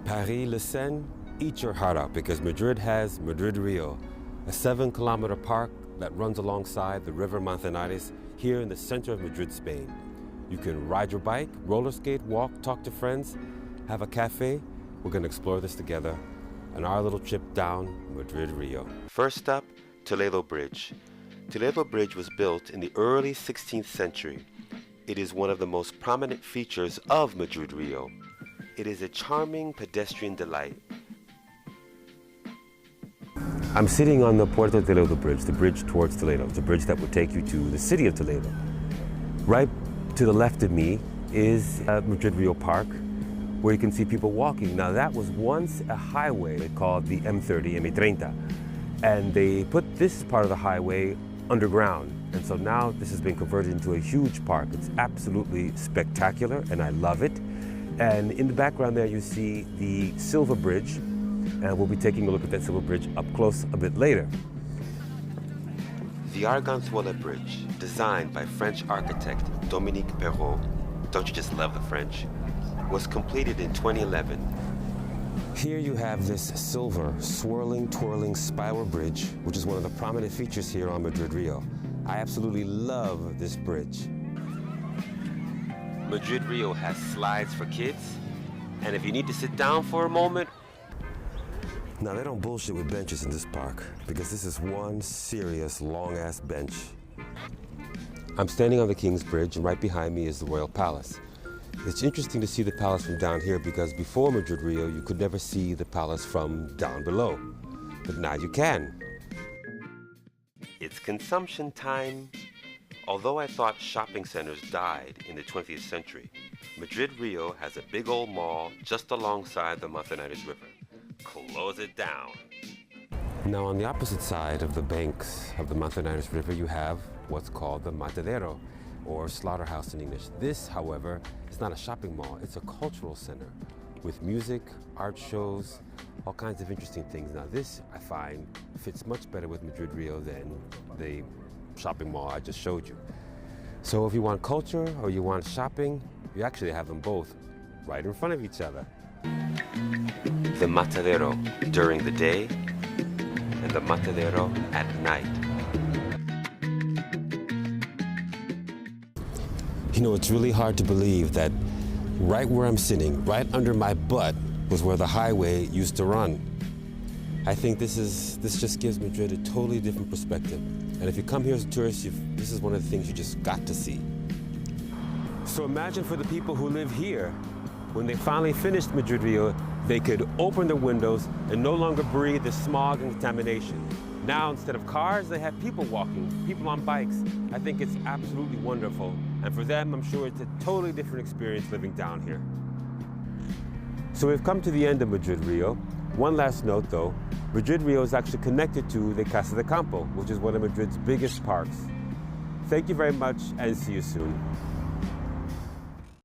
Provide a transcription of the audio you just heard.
Paris, Le Seine, eat your heart out because Madrid has Madrid Río, a 7-kilometer park that runs alongside the river Manzanares here in the center of Madrid, Spain. You can ride your bike, roller skate, walk, talk to friends, have a cafe. We're going to explore this together on our little trip down Madrid Río. First up, Toledo Bridge. Toledo Bridge was built in the early 16th century. It is one of the most prominent features of Madrid Río. It is a charming pedestrian delight. I'm sitting on the Puerto Toledo Bridge, the bridge towards Toledo. It's a bridge that would take you to the city of Toledo. Right to the left of me is Madrid Río Park, where you can see people walking. Now that was once a highway called the M30, M30, and they put this part of the highway underground. And so now this has been converted into a huge park. It's absolutely spectacular and I love it. And in the background there you see the Silver Bridge, and we'll be taking a look at that Silver Bridge up close a bit later. The Arganzuela Bridge, designed by French architect Dominique Perrault, don't you just love the French, was completed in 2011. Here you have this silver, swirling, twirling spiral bridge, which is one of the prominent features here on Madrid Río. I absolutely love this bridge. Madrid Río has slides for kids, and if you need to sit down for a moment. Now they don't bullshit with benches in this park, because this is one serious long-ass bench. I'm standing on the King's Bridge, and right behind me is the Royal Palace. It's interesting to see the palace from down here because before Madrid Río, you could never see the palace from down below. But now you can. It's consumption time. Although I thought shopping centers died in the 20th century, Madrid Río has a big old mall just alongside the Manzanares River. Close it down. Now on the opposite side of the banks of the Manzanares River, you have what's called the Matadero, or slaughterhouse in English. This, however, is not a shopping mall, it's a cultural center with music, art shows, all kinds of interesting things. Now this, I find, fits much better with Madrid Río than the shopping mall I just showed you. So if you want culture or you want shopping, you actually have them both right in front of each other. The Matadero during the day and the Matadero at night. You know, it's really hard to believe that right where I'm sitting, right under my butt, was where the highway used to run. I think this just gives Madrid a totally different perspective. And if you come here as a tourist, this is one of the things you just got to see. So imagine for the people who live here, when they finally finished Madrid Río, they could open their windows and no longer breathe the smog and contamination. Now, instead of cars, they have people walking, people on bikes. I think it's absolutely wonderful. And for them, I'm sure it's a totally different experience living down here. So we've come to the end of Madrid Río. One last note though, Madrid Río is actually connected to the Casa de Campo, which is one of Madrid's biggest parks. Thank you very much and see you soon.